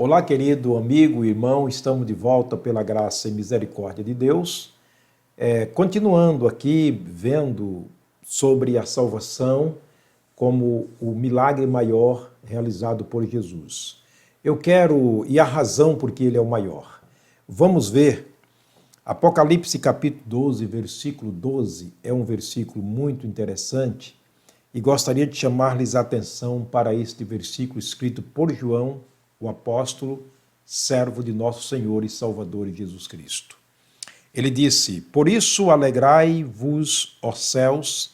Olá, querido amigo e irmão, estamos de volta pela graça e misericórdia de Deus. Continuando aqui, vendo sobre a salvação como o milagre maior realizado por Jesus. E a razão por que ele é o maior. Vamos ver, Apocalipse capítulo 12, versículo 12, é um versículo muito interessante e gostaria de chamar-lhes a atenção para este versículo escrito por João, o apóstolo, servo de nosso Senhor e Salvador Jesus Cristo. Ele disse: Por isso alegrai-vos, ó céus,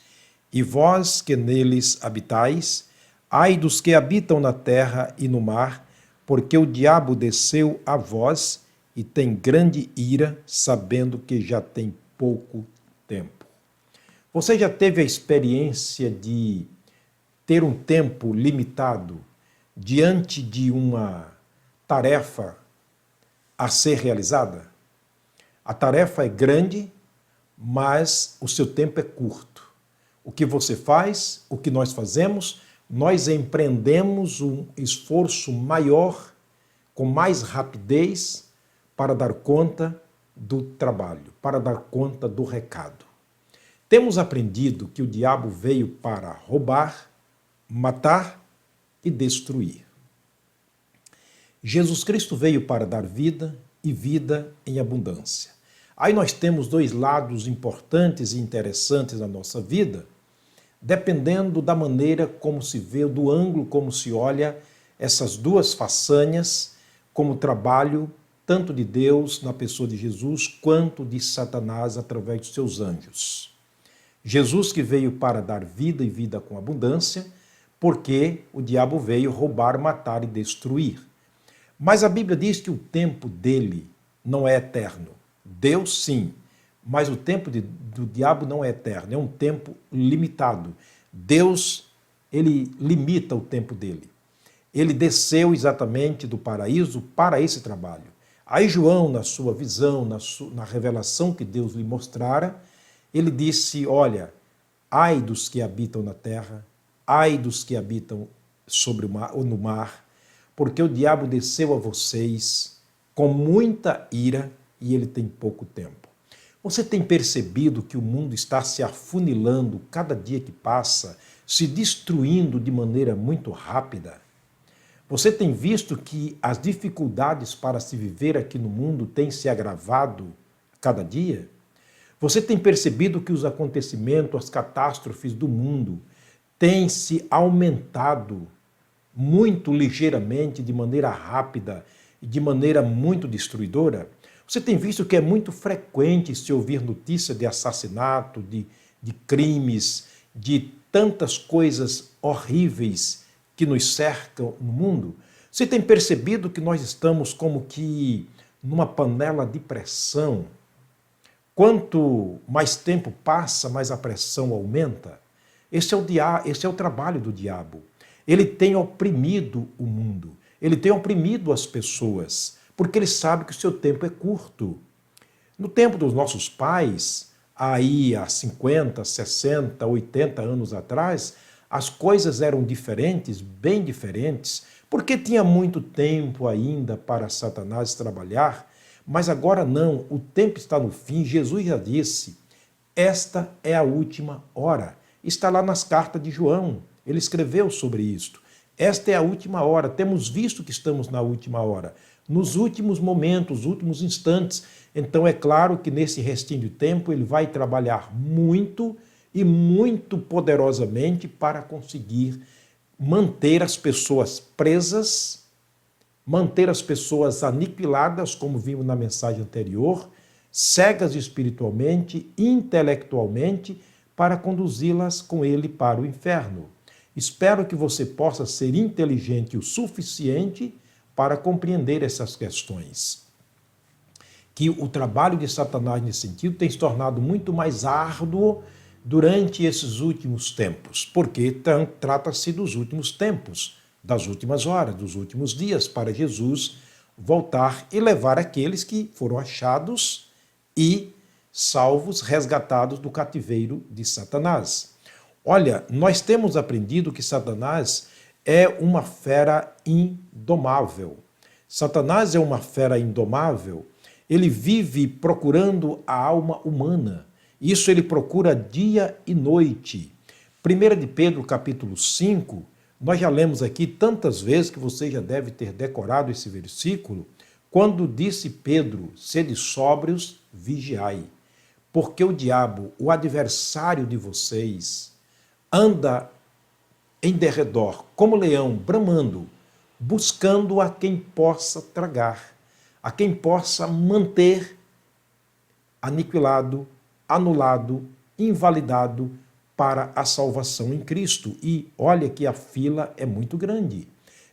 e vós que neles habitais, ai dos que habitam na terra e no mar, porque o diabo desceu a vós e tem grande ira, sabendo que já tem pouco tempo. Você já teve a experiência de ter um tempo limitado diante de uma tarefa a ser realizada? A tarefa é grande, mas o seu tempo é curto. O que você faz, o que nós fazemos, nós empreendemos um esforço maior, com mais rapidez, para dar conta do trabalho, para dar conta do recado. Temos aprendido que o diabo veio para roubar, matar e destruir. Jesus Cristo veio para dar vida e vida em abundância. Aí nós temos dois lados importantes e interessantes na nossa vida, dependendo da maneira como se vê, do ângulo como se olha essas duas façanhas como trabalho tanto de Deus na pessoa de Jesus quanto de Satanás através dos seus anjos. Jesus que veio para dar vida e vida com abundância, porque o diabo veio roubar, matar e destruir. Mas a Bíblia diz que o tempo dele não é eterno. Deus sim, mas o tempo do diabo não é eterno, é um tempo limitado. Deus, ele limita o tempo dele. Ele desceu exatamente do paraíso para esse trabalho. Aí João, na sua visão, na revelação que Deus lhe mostrara, ele disse, olha, ai dos que habitam na terra, ai dos que habitam sobre o mar, ou no mar, porque o diabo desceu a vocês com muita ira e ele tem pouco tempo. Você tem percebido que o mundo está se afunilando cada dia que passa, se destruindo de maneira muito rápida? Você tem visto que as dificuldades para se viver aqui no mundo têm se agravado cada dia? Você tem percebido que os acontecimentos, as catástrofes do mundo têm se aumentado muito ligeiramente, de maneira rápida e de maneira muito destruidora? Você tem visto que é muito frequente se ouvir notícia de assassinato, de crimes, de tantas coisas horríveis que nos cercam no mundo? Você tem percebido que nós estamos como que numa panela de pressão? Quanto mais tempo passa, mais a pressão aumenta. Esse é o trabalho do diabo. Ele tem oprimido o mundo, ele tem oprimido as pessoas, porque ele sabe que o seu tempo é curto. No tempo dos nossos pais, aí há 50, 60, 80 anos atrás, as coisas eram diferentes, bem diferentes, porque tinha muito tempo ainda para Satanás trabalhar, mas agora não, o tempo está no fim. Jesus já disse, esta é a última hora. Está lá nas cartas de João, ele escreveu sobre isto. Esta é a última hora, temos visto que estamos na última hora, nos últimos momentos, nos últimos instantes. Então é claro que nesse restinho de tempo ele vai trabalhar muito e muito poderosamente para conseguir manter as pessoas presas, manter as pessoas aniquiladas, como vimos na mensagem anterior, cegas espiritualmente, intelectualmente, para conduzi-las com ele para o inferno. Espero que você possa ser inteligente o suficiente para compreender essas questões. Que o trabalho de Satanás nesse sentido tem se tornado muito mais árduo durante esses últimos tempos, porque trata-se dos últimos tempos, das últimas horas, dos últimos dias, para Jesus voltar e levar aqueles que foram achados e salvos, resgatados do cativeiro de Satanás. Olha, nós temos aprendido que Satanás é uma fera indomável. Satanás é uma fera indomável, ele vive procurando a alma humana. Isso ele procura dia e noite. 1 de Pedro, capítulo 5, nós já lemos aqui tantas vezes que você já deve ter decorado esse versículo, quando disse Pedro, sede sóbrios, vigiai, porque o diabo, o adversário de vocês, anda em derredor, como leão, bramando, buscando a quem possa tragar, a quem possa manter aniquilado, anulado, invalidado para a salvação em Cristo. E olha que a fila é muito grande,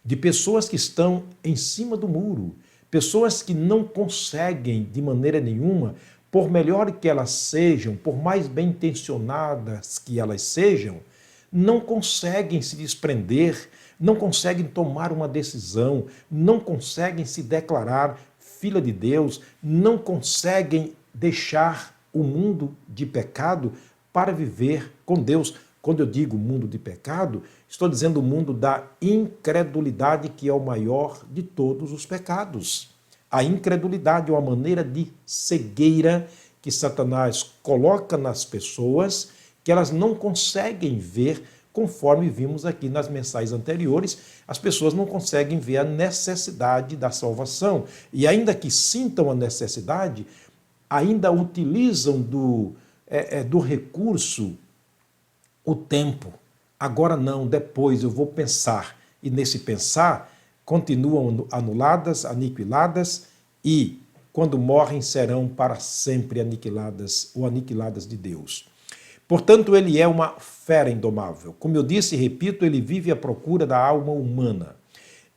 de pessoas que estão em cima do muro, pessoas que não conseguem de maneira nenhuma, por melhor que elas sejam, por mais bem intencionadas que elas sejam, não conseguem se desprender, não conseguem tomar uma decisão, não conseguem se declarar filha de Deus, não conseguem deixar o mundo de pecado para viver com Deus. Quando eu digo mundo de pecado, estou dizendo o mundo da incredulidade, que é o maior de todos os pecados. A incredulidade é uma maneira de cegueira que Satanás coloca nas pessoas, que elas não conseguem ver, conforme vimos aqui nas mensagens anteriores, as pessoas não conseguem ver a necessidade da salvação. E ainda que sintam a necessidade, ainda utilizam do recurso o tempo. Agora não, depois eu vou pensar. E nesse pensar, continuam anuladas, aniquiladas, e quando morrem serão para sempre aniquiladas ou aniquiladas de Deus. Portanto, ele é uma fera indomável. Como eu disse e repito, ele vive à procura da alma humana.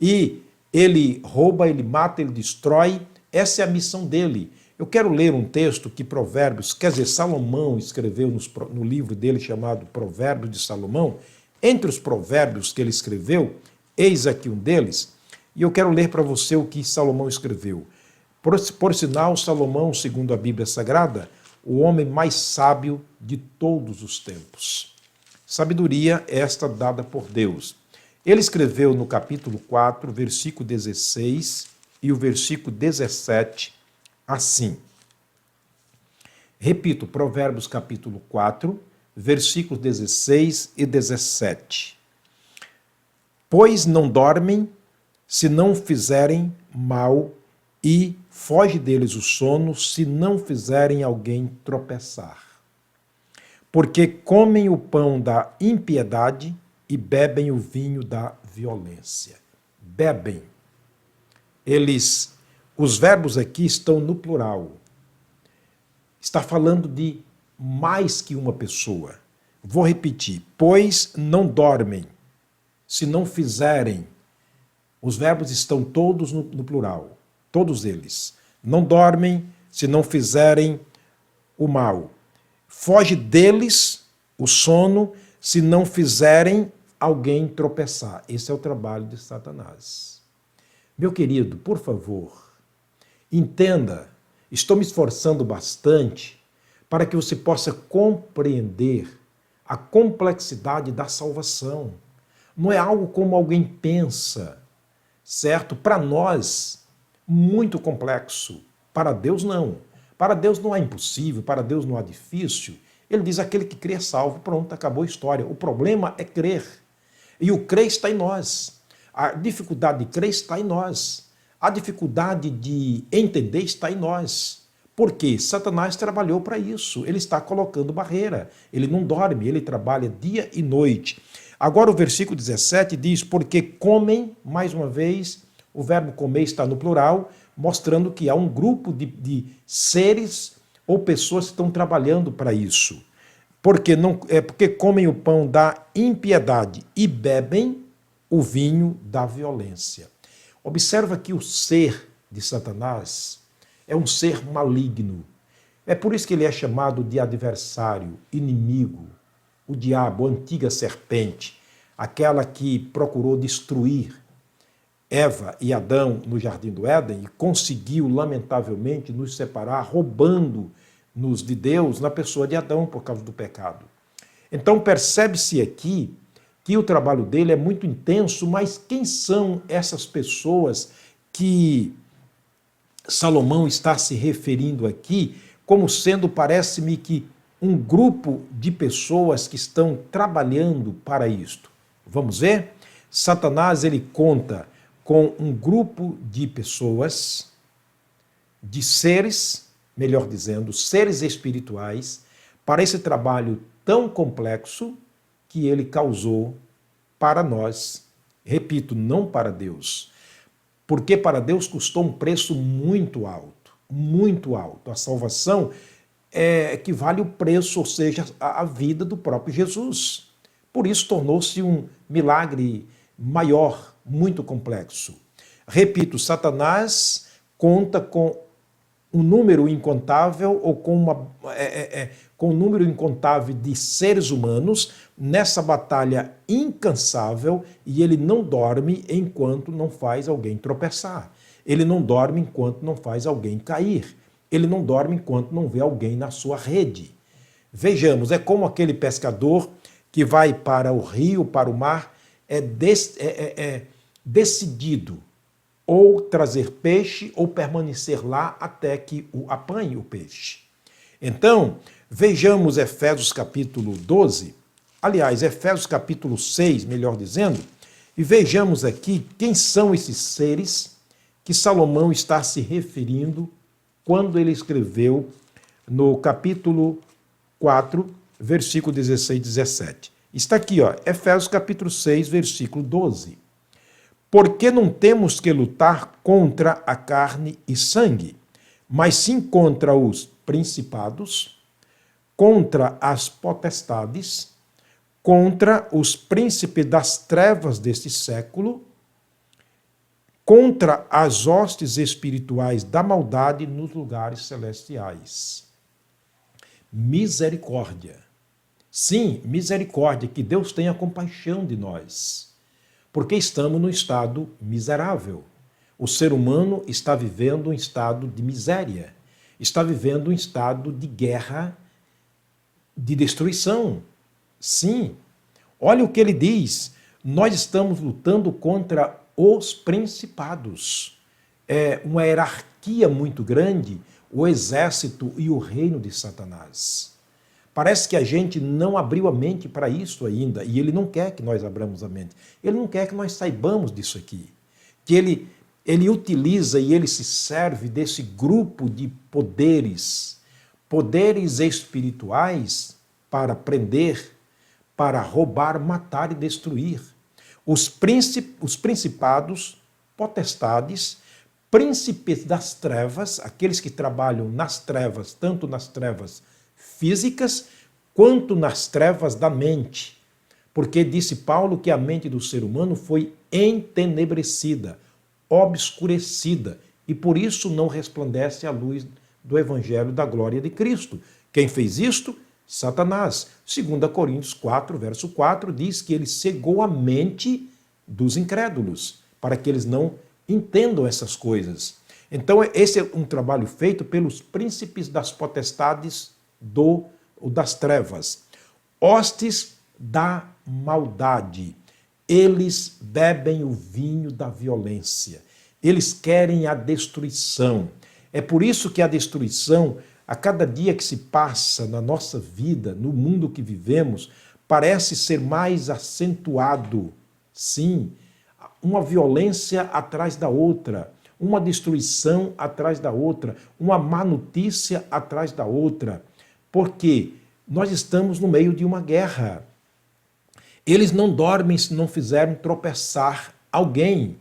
E ele rouba, ele mata, ele destrói. Essa é a missão dele. Eu quero ler um texto que Provérbios, quer dizer, Salomão escreveu no livro dele chamado Provérbios de Salomão. Entre os provérbios que ele escreveu, eis aqui um deles, e eu quero ler para você o que Salomão escreveu. Por sinal, Salomão, segundo a Bíblia Sagrada, o homem mais sábio de todos os tempos. Sabedoria esta dada por Deus. Ele escreveu no capítulo 4, versículo 16 e o versículo 17, assim. Repito, Provérbios capítulo 4, versículos 16 e 17. Pois não dormem se não fizerem mal, e foge deles o sono se não fizerem alguém tropeçar. Porque comem o pão da impiedade e bebem o vinho da violência. Bebem. Os verbos aqui estão no plural. Está falando de mais que uma pessoa. Vou repetir. Pois não dormem se não fizerem. Os verbos estão todos no plural. Todos eles. Não dormem se não fizerem o mal. Foge deles o sono se não fizerem alguém tropeçar. Esse é o trabalho de Satanás. Meu querido, por favor, entenda, estou me esforçando bastante para que você possa compreender a complexidade da salvação. Não é algo como alguém pensa, certo? Para nós, muito complexo. Para Deus, não. Para Deus não é impossível, para Deus não é difícil. Ele diz, aquele que crê é salvo, pronto, acabou a história. O problema é crer. E o crer está em nós. A dificuldade de crer está em nós. A dificuldade de entender está em nós. Porque Satanás trabalhou para isso. Ele está colocando barreira. Ele não dorme, ele trabalha dia e noite. Agora o versículo 17 diz, porque comem, mais uma vez, o verbo comer está no plural, mostrando que há um grupo de seres ou pessoas que estão trabalhando para isso. Porque comem o pão da impiedade e bebem o vinho da violência. Observa que o ser de Satanás é um ser maligno. É por isso que ele é chamado de adversário, inimigo, o diabo, a antiga serpente, aquela que procurou destruir Eva e Adão no Jardim do Éden e conseguiu, lamentavelmente, nos separar, roubando-nos de Deus na pessoa de Adão por causa do pecado. Então percebe-se aqui que o trabalho dele é muito intenso, mas quem são essas pessoas que Salomão está se referindo aqui como sendo, parece-me que, um grupo de pessoas que estão trabalhando para isto. Vamos ver? Satanás, ele conta com um grupo de pessoas, de seres, melhor dizendo, seres espirituais, para esse trabalho tão complexo que ele causou para nós. Repito, não para Deus. Porque para Deus custou um preço muito alto, muito alto. A salvação equivale ao preço, ou seja, a vida do próprio Jesus. Por isso tornou-se um milagre maior, muito complexo. Repito, Satanás conta com um número incontável ou com um número incontável de seres humanos nessa batalha incansável, e ele não dorme enquanto não faz alguém tropeçar. Ele não dorme enquanto não faz alguém cair. Ele não dorme enquanto não vê alguém na sua rede. Vejamos, é como aquele pescador que vai para o rio, para o mar, decidido ou trazer peixe ou permanecer lá até que apanhe o peixe. Então, vejamos Efésios capítulo 12, aliás, Efésios capítulo 6, melhor dizendo, e vejamos aqui quem são esses seres que Salomão está se referindo quando ele escreveu no capítulo 4, versículo 16 e 17. Está aqui, ó, Efésios capítulo 6, versículo 12. Porque não temos que lutar contra a carne e sangue, mas sim contra os principados, contra as potestades, contra os príncipes das trevas deste século, contra as hostes espirituais da maldade nos lugares celestiais. Misericórdia. Sim, misericórdia, que Deus tenha compaixão de nós, porque estamos no estado miserável. O ser humano está vivendo um estado de miséria, está vivendo um estado de guerra, de destruição. Sim, olha o que ele diz, nós estamos lutando contra os principados. É uma hierarquia muito grande, o exército e o reino de Satanás. Parece que a gente não abriu a mente para isso ainda, e ele não quer que nós abramos a mente. Ele não quer que nós saibamos disso aqui. Que ele utiliza e ele se serve desse grupo de poderes, poderes espirituais para prender, para roubar, matar e destruir. Os principados, potestades, príncipes das trevas, aqueles que trabalham nas trevas, tanto nas trevas físicas, quanto nas trevas da mente. Porque disse Paulo que a mente do ser humano foi entenebrecida, obscurecida, e por isso não resplandece a luz do Evangelho da glória de Cristo. Quem fez isto? Satanás. 2 Coríntios 4, verso 4, diz que ele cegou a mente dos incrédulos, para que eles não entendam essas coisas. Então, esse é um trabalho feito pelos príncipes das potestades das trevas. Hostes da maldade. Eles bebem o vinho da violência. Eles querem a destruição. É por isso que a destruição, a cada dia que se passa na nossa vida, no mundo que vivemos, parece ser mais acentuado. Sim, uma violência atrás da outra, uma destruição atrás da outra, uma má notícia atrás da outra. Porque nós estamos no meio de uma guerra. Eles não dormem se não fizerem tropeçar alguém.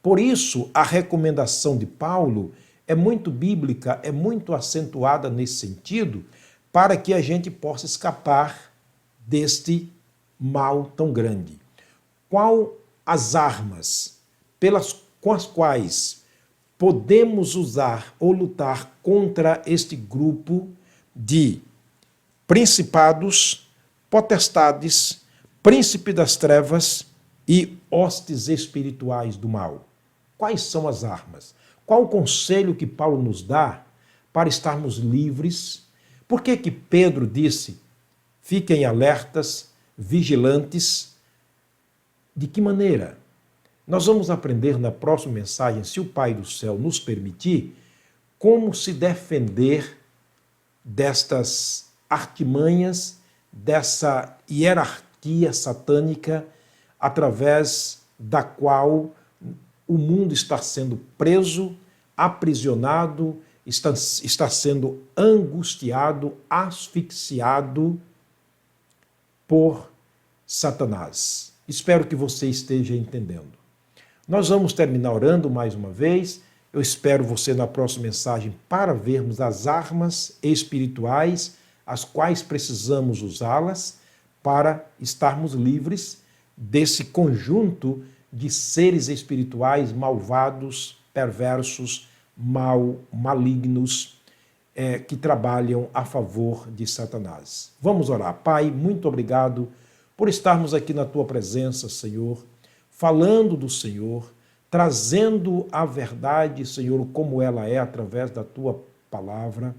Por isso, a recomendação de Paulo é muito bíblica, é muito acentuada nesse sentido, para que a gente possa escapar deste mal tão grande. Qual as armas com as quais podemos usar ou lutar contra este grupo de principados, potestades, príncipe das trevas e hostes espirituais do mal? Quais são as armas? Qual o conselho que Paulo nos dá para estarmos livres? Por que que Pedro disse, fiquem alertas, vigilantes? De que maneira? Nós vamos aprender na próxima mensagem, se o Pai do Céu nos permitir, como se defender destas artimanhas, dessa hierarquia satânica através da qual o mundo está sendo preso, aprisionado, está sendo angustiado, asfixiado por Satanás. Espero que você esteja entendendo. Nós vamos terminar orando mais uma vez. Eu espero você na próxima mensagem para vermos as armas espirituais, as quais precisamos usá-las para estarmos livres desse conjunto de seres espirituais malvados, perversos, malignos, que trabalham a favor de Satanás. Vamos orar. Pai, muito obrigado por estarmos aqui na Tua presença, Senhor, falando do Senhor, trazendo a verdade, Senhor, como ela é através da Tua palavra.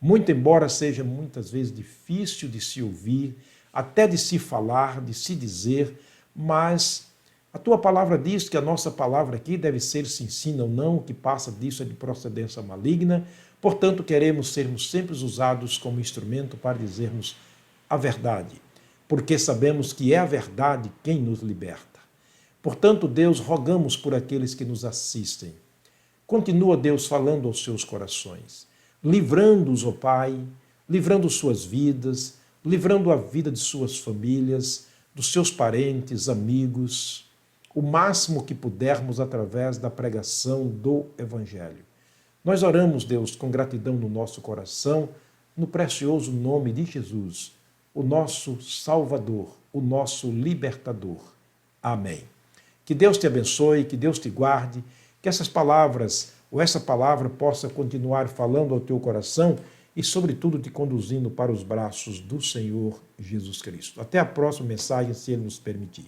Muito embora seja muitas vezes difícil de se ouvir, até de se falar, de se dizer, mas a Tua palavra diz que a nossa palavra aqui deve ser sim, sim, não, o que passa disso é de procedência maligna. Portanto, queremos sermos sempre usados como instrumento para dizermos a verdade, porque sabemos que é a verdade quem nos liberta. Portanto, Deus, rogamos por aqueles que nos assistem. Continua, Deus, falando aos seus corações, livrando-os, ó Pai, livrando suas vidas, livrando a vida de suas famílias, dos seus parentes, amigos, o máximo que pudermos através da pregação do Evangelho. Nós oramos, Deus, com gratidão no nosso coração, no precioso nome de Jesus, o nosso Salvador, o nosso Libertador. Amém. Que Deus te abençoe, que Deus te guarde, que essas palavras, ou essa palavra possa continuar falando ao teu coração e, sobretudo, te conduzindo para os braços do Senhor Jesus Cristo. Até a próxima mensagem, se Ele nos permitir.